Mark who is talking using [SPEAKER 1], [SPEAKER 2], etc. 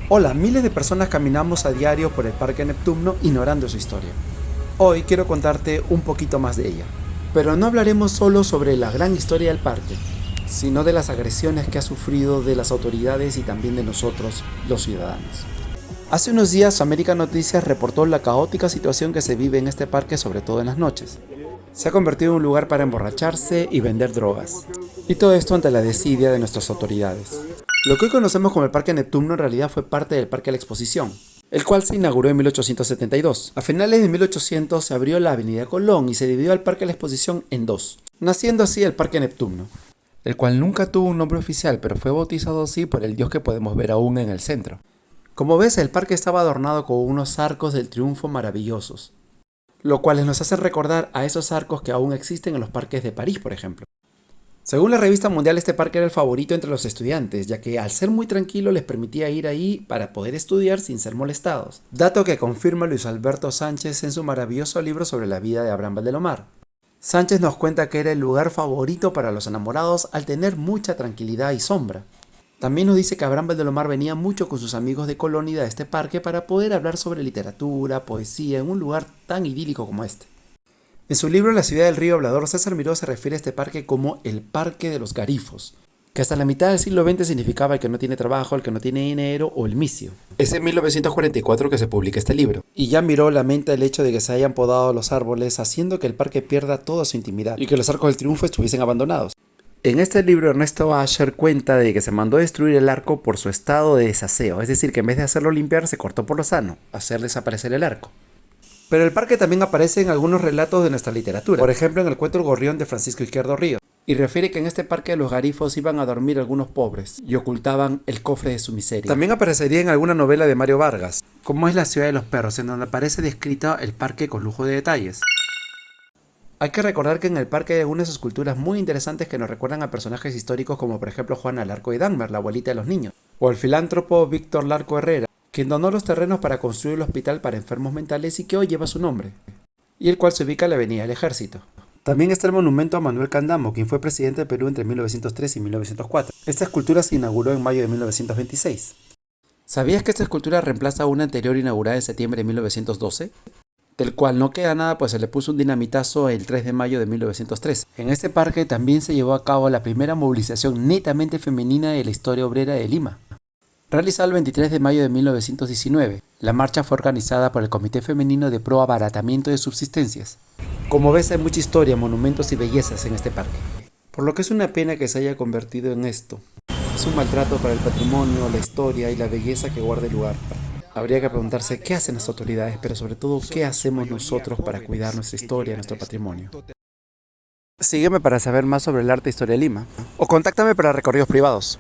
[SPEAKER 1] Hola, miles de personas caminamos a diario por el Parque Neptuno ignorando su historia. Hoy quiero contarte un poquito más de ella. Pero no hablaremos solo sobre la gran historia del parque, sino de las agresiones que ha sufrido de las autoridades y también de nosotros, los ciudadanos. Hace unos días América Noticias reportó la caótica situación que se vive en este parque, sobre todo en las noches. Se ha convertido en un lugar para emborracharse y vender drogas. Y todo esto ante la desidia de nuestras autoridades. Lo que hoy conocemos como el Parque Neptuno en realidad fue parte del Parque La Exposición, el cual se inauguró en 1872. A finales de 1800 se abrió la Avenida Colón y se dividió el Parque La Exposición en dos, naciendo así el Parque Neptuno, el cual nunca tuvo un nombre oficial, pero fue bautizado así por el dios que podemos ver aún en el centro. Como ves, el parque estaba adornado con unos arcos del triunfo maravillosos, lo cual nos hace recordar a esos arcos que aún existen en los parques de París, por ejemplo. Según la revista mundial, este parque era el favorito entre los estudiantes, ya que al ser muy tranquilo les permitía ir ahí para poder estudiar sin ser molestados. Dato que confirma Luis Alberto Sánchez en su maravilloso libro sobre la vida de Abraham Valdelomar. Sánchez nos cuenta que era el lugar favorito para los enamorados al tener mucha tranquilidad y sombra. También nos dice que Abraham Valdelomar venía mucho con sus amigos de Colónida a este parque para poder hablar sobre literatura, poesía, en un lugar tan idílico como este. En su libro La ciudad del río hablador, César Miró se refiere a este parque como el Parque de los Garifos, que hasta la mitad del siglo XX significaba el que no tiene trabajo, el que no tiene dinero o el misio. Es en 1944 que se publica este libro, y ya Miró lamenta el hecho de que se hayan podado los árboles, haciendo que el parque pierda toda su intimidad y que los arcos del triunfo estuviesen abandonados. En este libro Ernesto Asher cuenta de que se mandó a destruir el arco por su estado de desaseo, es decir, que en vez de hacerlo limpiar se cortó por lo sano, hacer desaparecer el arco. Pero el parque también aparece en algunos relatos de nuestra literatura, por ejemplo en el cuento El Gorrión de Francisco Izquierdo Ríos, y refiere que en este parque de los Garifos iban a dormir algunos pobres y ocultaban el cofre de su miseria. También aparecería en alguna novela de Mario Vargas, como es La ciudad de los perros, en donde aparece descrita el parque con lujo de detalles. Hay que recordar que en el parque hay algunas esculturas muy interesantes que nos recuerdan a personajes históricos como por ejemplo Juana Larco de Dahmer, la abuelita de los niños, o el filántropo Víctor Larco Herrera, quien donó los terrenos para construir el hospital para enfermos mentales y que hoy lleva su nombre, y el cual se ubica en la Avenida del Ejército. También está el monumento a Manuel Candamo, quien fue presidente de Perú entre 1903 y 1904. Esta escultura se inauguró en mayo de 1926. ¿Sabías que esta escultura reemplaza a una anterior inaugurada en septiembre de 1912? Del cual no queda nada, pues se le puso un dinamitazo el 3 de mayo de 1903. En este parque también se llevó a cabo la primera movilización netamente femenina de la historia obrera de Lima. Realizada el 23 de mayo de 1919, la marcha fue organizada por el Comité Femenino de Pro Abaratamiento de Subsistencias. Como ves, hay mucha historia, monumentos y bellezas en este parque, por lo que es una pena que se haya convertido en esto. Es un maltrato para el patrimonio, la historia y la belleza que guarda el lugar. Habría que preguntarse qué hacen las autoridades, pero sobre todo qué hacemos nosotros para cuidar nuestra historia y nuestro patrimonio. Sígueme para saber más sobre el arte e historia de Lima, o contáctame para recorridos privados.